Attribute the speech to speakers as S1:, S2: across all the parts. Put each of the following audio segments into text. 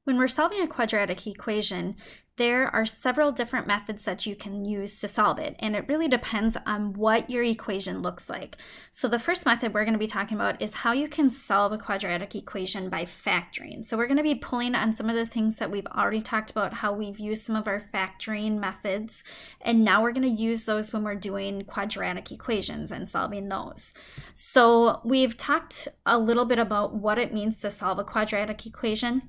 S1: When we're solving a quadratic equation, there are several different methods that you can use to solve it, and it really depends on what your equation looks like. So the first method we're going to be talking about is how you can solve a quadratic equation by factoring. So we're going to be pulling on some of the things that we've already talked about, how we've used some of our factoring methods, and now we're going to use those when we're doing quadratic equations and solving those. So we've talked a little bit about what it means to solve a quadratic equation.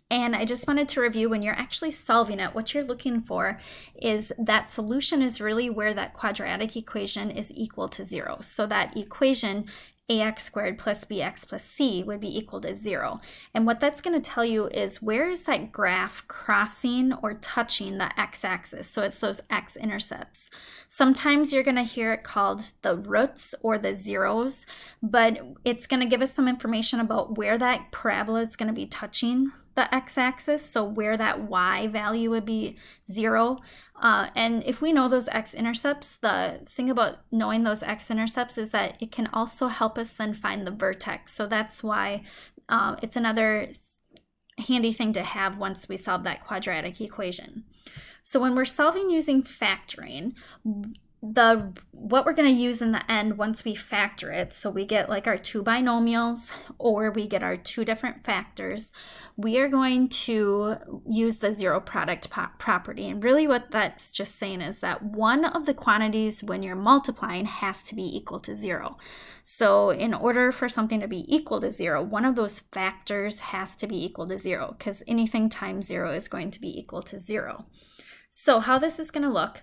S1: And I just wanted to review, when you're actually solving it, what you're looking for is that solution is really where that quadratic equation is equal to 0. So that equation ax squared plus bx plus c would be equal to 0. And what that's going to tell you is where is that graph crossing or touching the x-axis. So it's those x-intercepts. Sometimes you're going to hear it called the roots or the zeros, but it's going to give us some information about where that parabola is going to be touching the x-axis, so where that y value would be 0. And if we know those x-intercepts, the thing about knowing those x-intercepts is that it can also help us then find the vertex. So that's why it's another handy thing to have once we solve that quadratic equation. So when we're solving using factoring, what we're going to use in the end once we factor it, so we get like our two binomials or we get our two different factors, we are going to use the zero product property. And really what that's just saying is that one of the quantities when you're multiplying has to be equal to 0. So in order for something to be equal to 0, one of those factors has to be equal to 0, because anything times 0 is going to be equal to 0. So how this is going to look,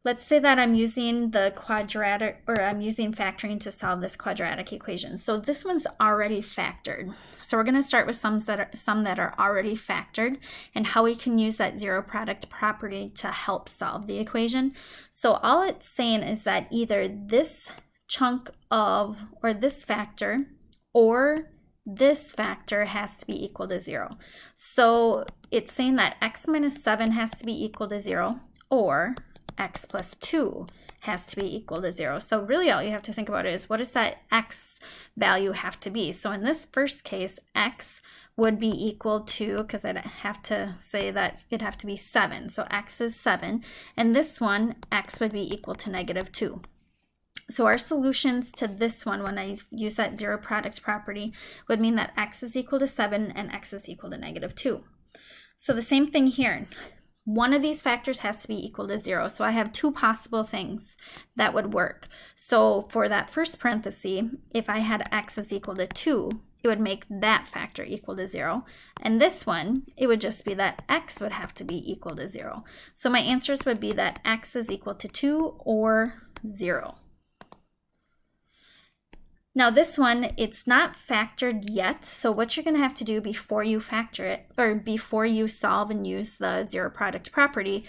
S1: let's say that I'm using the quadratic, or I'm using factoring to solve this quadratic equation. So this one's already factored. So we're going to start with some that are already factored and how we can use that zero product property to help solve the equation. So all it's saying is that either this chunk of, or this factor, or this factor has to be equal to 0. So it's saying that x minus 7 has to be equal to 0, or x plus 2 has to be equal to 0. So really all you have to think about is, what does that x value have to be? So in this first case, x would be equal to, because I'd have to say that it'd have to be 7. So x is 7. And this one, x would be equal to negative 2. So our solutions to this one, when I use that zero product property, would mean that x is equal to 7 and x is equal to negative 2. So the same thing here. One of these factors has to be equal to 0. So I have two possible things that would work. So for that first parenthesis, if I had x is equal to 2, it would make that factor equal to 0. And this one, it would just be that x would have to be equal to 0. So my answers would be that x is equal to 2 or 0. Now this one, it's not factored yet, so what you're going to have to do before you factor it, or before you solve and use the zero product property,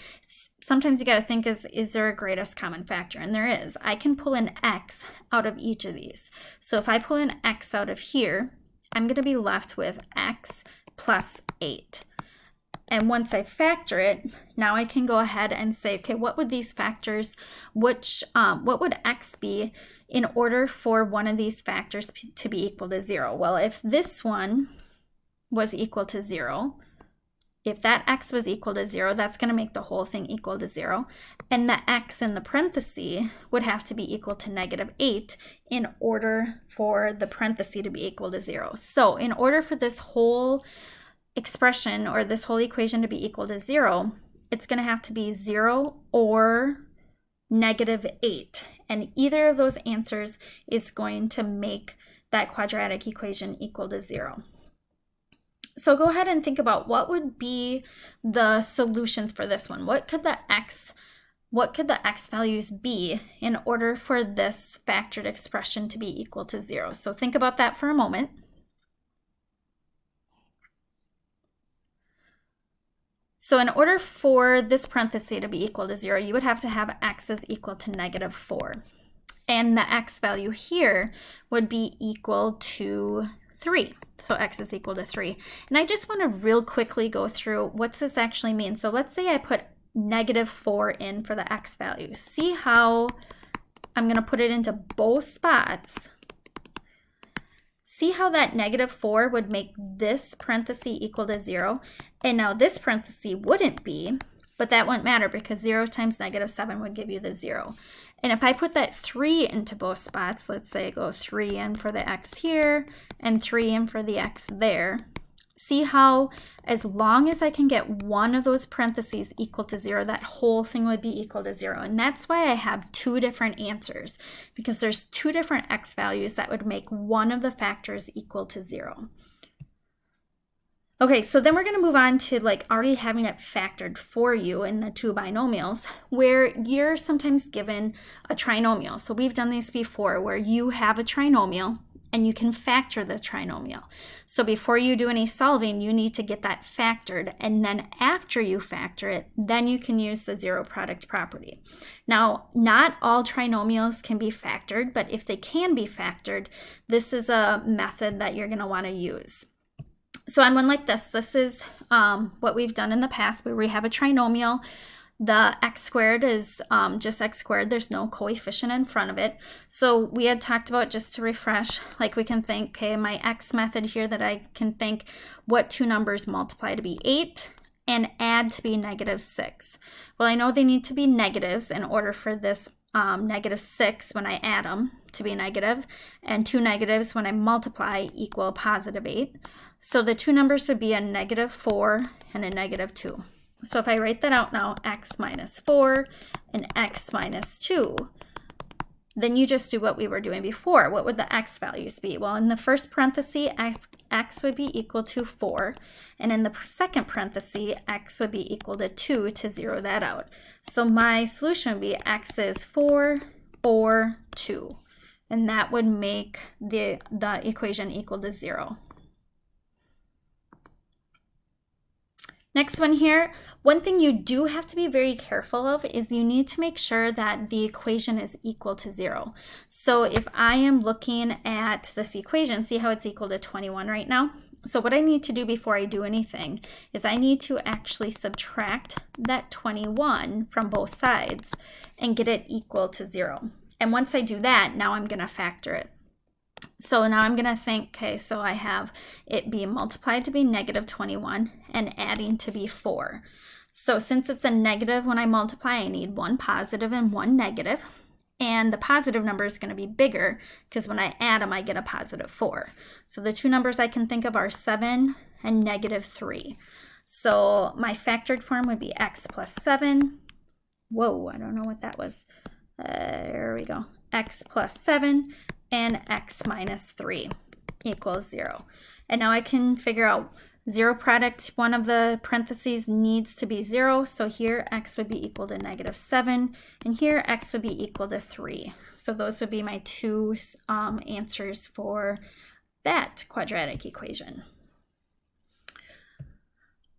S1: sometimes you got to think, is there a greatest common factor? And there is. I can pull an x out of each of these. So if I pull an x out of here, I'm going to be left with x plus 8. And once I factor it, now I can go ahead and say, okay, what would these factors, what would x be in order for one of these factors to be equal to 0? Well, if this one was equal to 0, if that x was equal to 0, that's going to make the whole thing equal to 0. And the x in the parenthesis would have to be equal to negative 8 in order for the parenthesis to be equal to 0. So in order for this whole expression, or this whole equation, to be equal to 0, it's going to have to be 0 or negative 8. And either of those answers is going to make that quadratic equation equal to 0. So go ahead and think about what would be the solutions for this one. What could the x values be in order for this factored expression to be equal to 0? So think about that for a moment. So in order for this parenthesis to be equal to 0, you would have to have x is equal to negative 4. And the x value here would be equal to 3. So x is equal to 3. And I just want to real quickly go through what's this actually mean. So let's say I put negative 4 in for the x value. See how I'm going to put it into both spots. See how that -4 would make this parenthesis equal to 0, and now this parenthesis wouldn't be, but that wouldn't matter because 0 times -7 would give you the 0. And if I put that 3 into both spots, let's say I go 3 in for the x here and 3 in for the x there, see how as long as I can get one of those parentheses equal to 0, that whole thing would be equal to 0. And that's why I have two different answers, because there's two different x values that would make one of the factors equal to 0. Okay, so then we're going to move on to like already having it factored for you in the two binomials, where you're sometimes given a trinomial. So we've done these before where you have a trinomial and you can factor the trinomial. So before you do any solving, you need to get that factored, and then after you factor it, then you can use the zero product property. Now, not all trinomials can be factored, but if they can be factored, this is a method that you're going to want to use. So on one like this is what we've done in the past, where we have a trinomial. The x squared is just x squared. There's no coefficient in front of it. So we had talked about, just to refresh, like we can think, okay, my x method here that I can think what two numbers multiply to be 8 and add to be -6. Well, I know they need to be negatives in order for this -6 when I add them to be negative, and two negatives when I multiply equal +8. So the two numbers would be a -4 and a -2. So if I write that out now, x minus 4 and x minus 2, then you just do what we were doing before. What would the x values be? Well, in the first parenthesis, x would be equal to 4. And in the second parenthesis, x would be equal to 2 to zero that out. So my solution would be x is 4, 4, 2. And that would make the equation equal to 0. Next one here, one thing you do have to be very careful of is you need to make sure that the equation is equal to 0. So if I am looking at this equation, see how it's equal to 21 right now? So what I need to do before I do anything is I need to actually subtract that 21 from both sides and get it equal to 0. And once I do that, now I'm going to factor it. So now I'm going to think, okay, so I have it being multiplied to be -21 and adding to be 4. So since it's a negative when I multiply, I need one positive and one negative. And the positive number is going to be bigger because when I add them, I get a +4. So the two numbers I can think of are 7 and -3. So my factored form would be x plus 7. Whoa, I don't know what that was. There we go. X plus 7 and x minus 3 equals 0. And now I can figure out zero product. One of the parentheses needs to be 0. So here x would be equal to -7. And here x would be equal to 3. So those would be my two answers for that quadratic equation.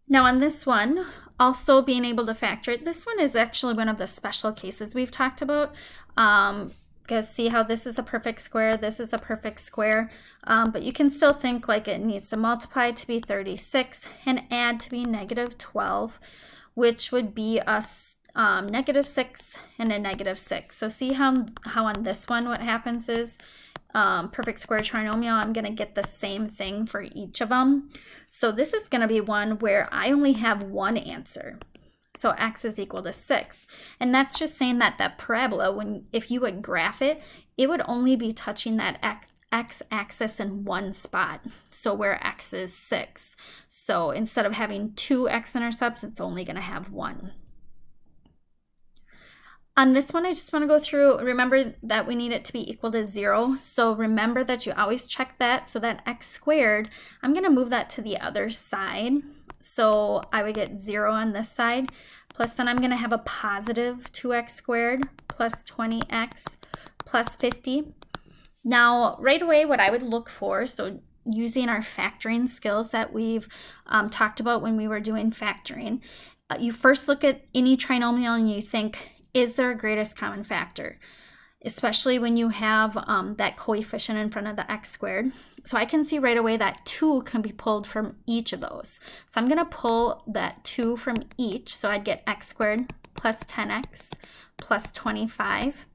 S1: Now on this one, also being able to factor it, this one is actually one of the special cases we've talked about. Because see how this is a perfect square, this is a perfect square, but you can still think like it needs to multiply to be 36 and add to be -12, which would be a -6 and a -6. So see how on this one what happens is perfect square trinomial, I'm going to get the same thing for each of them. So this is going to be one where I only have one answer. So x is equal to 6. And that's just saying that that parabola, if you would graph it, it would only be touching that x-axis in one spot. So where x is 6. So instead of having two x-intercepts, it's only going to have one. On this one, I just want to go through, remember that we need it to be equal to 0. So remember that you always check that. So that x squared, I'm going to move that to the other side. So I would get 0 on this side, plus then I'm going to have a positive 2x squared plus 20x plus 50. Now, right away, what I would look for, so using our factoring skills that we've talked about when we were doing factoring, you first look at any trinomial and you think, is there a greatest common factor? Especially when you have that coefficient in front of the x squared. So I can see right away that 2 can be pulled from each of those. So I'm going to pull that 2 from each. So I'd get x squared plus 10x plus 25.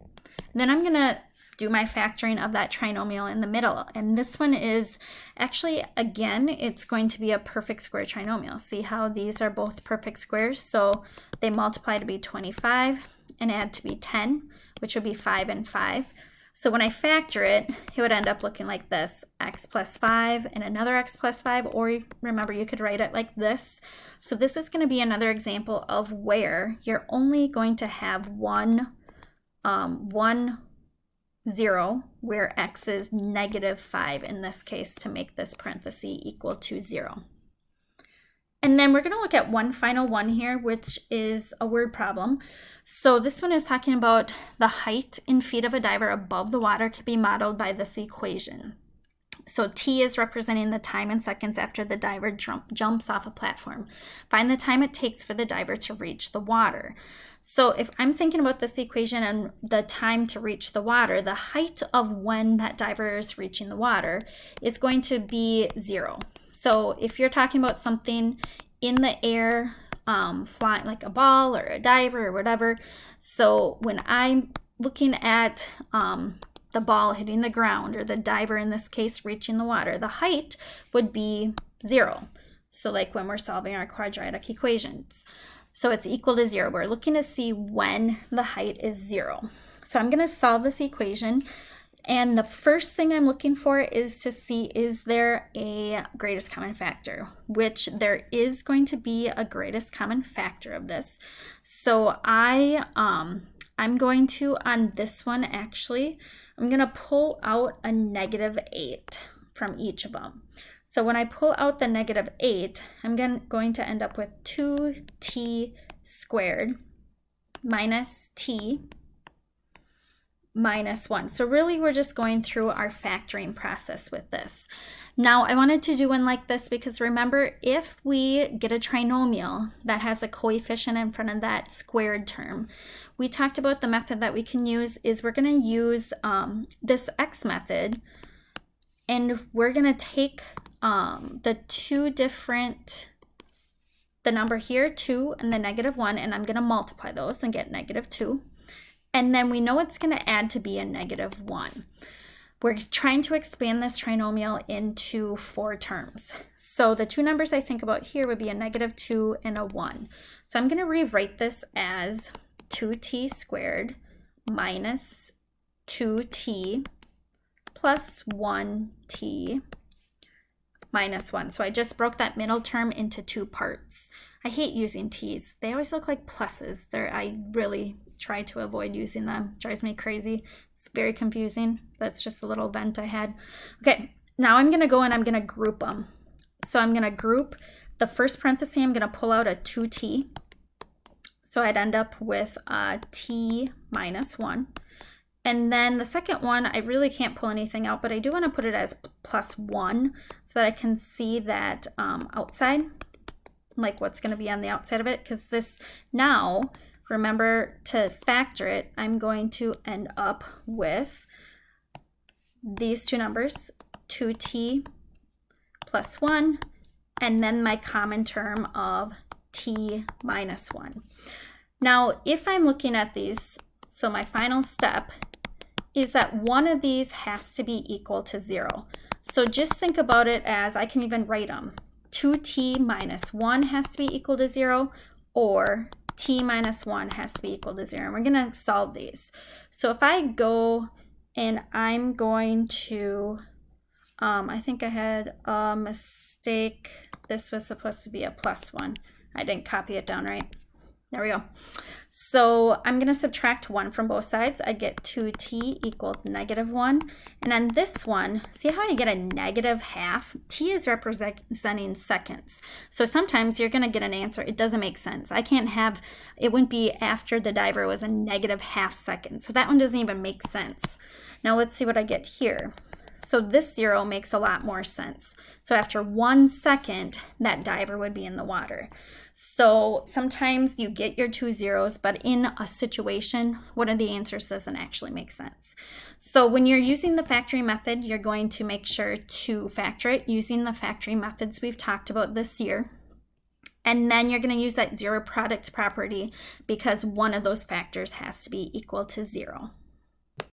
S1: And then I'm going to do my factoring of that trinomial in the middle. And this one is actually, again, it's going to be a perfect square trinomial. See how these are both perfect squares? So they multiply to be 25 and add to be 10, which would be 5 and 5. So when I factor it, it would end up looking like this: x plus 5 and another x plus 5, or remember, you could write it like this. So this is going to be another example of where you're only going to have one 0, where x is negative 5 in this case, to make this parenthesis equal to 0. And then we're going to look at one final one here, which is a word problem. So this one is talking about the height in feet of a diver above the water can be modeled by this equation. So t is representing the time in seconds after the diver jumps off a platform. Find the time it takes for the diver to reach the water. So if I'm thinking about this equation and the time to reach the water, the height of when that diver is reaching the water is going to be 0. So if you're talking about something in the air, flying like a ball or a diver or whatever, so when I'm looking at the ball hitting the ground, or the diver in this case reaching the water, the height would be 0. So like when we're solving our quadratic equations. So it's equal to 0. We're looking to see when the height is 0. So I'm going to solve this equation. And the first thing I'm looking for is to see, is there a greatest common factor? Which there is going to be a greatest common factor of this. So I'm going to, on this one actually, I'm going to pull out a negative 8 from each of them. So when I pull out the negative 8, I'm going to end up with 2t squared minus t minus 1. So really we're just going through our factoring process with this. Now I wanted to do one like this because remember, if we get a trinomial that has a coefficient in front of that squared term, we talked about the method that we can use is we're going to use this x method, and we're going to take the number here, 2 and the negative 1, and I'm going to multiply those and get negative 2. And then we know it's going to add to be a negative 1. We're trying to expand this trinomial into 4 terms. So the two numbers I think about here would be a negative 2 and a 1. So I'm going to rewrite this as 2t squared minus 2t plus 1t minus 1. So I just broke that middle term into 2 parts. I hate using t's. They always look like pluses. I really try to avoid using them. It drives me crazy. It's very confusing. That's just a little vent I had. Okay, now I'm going to go and I'm going to group them. So I'm going to group the first parenthesis. I'm going to pull out a 2t. So I'd end up with t minus 1. And then the second one, I really can't pull anything out, but I do want to put it as plus 1 so that I can see that outside, like what's going to be on the outside of it. Because this now, remember to factor it, I'm going to end up with these two numbers, 2t plus 1, and then my common term of t minus 1. Now, if I'm looking at these, so my final step is that one of these has to be equal to 0. So just think about it as, I can even write them. 2t minus 1 has to be equal to 0, or t minus 1 has to be equal to 0. And we're going to solve these. So if I go and I'm going to, I think I had a mistake. This was supposed to be a plus 1. I didn't copy it down right. There we go. So I'm going to subtract 1 from both sides. I get 2t equals negative 1. And on this one, see how I get a negative half? T is representing seconds. So sometimes you're going to get an answer. It doesn't make sense. I can't have, it wouldn't be after the diver was a negative half second. So that one doesn't even make sense. Now let's see what I get here. So this 0 makes a lot more sense. So after 1 second, that diver would be in the water. So sometimes you get your 2 zeros, but in a situation, one of the answers doesn't actually make sense. So when you're using the factoring method, you're going to make sure to factor it using the factoring methods we've talked about this year. And then you're going to use that zero product property because one of those factors has to be equal to 0.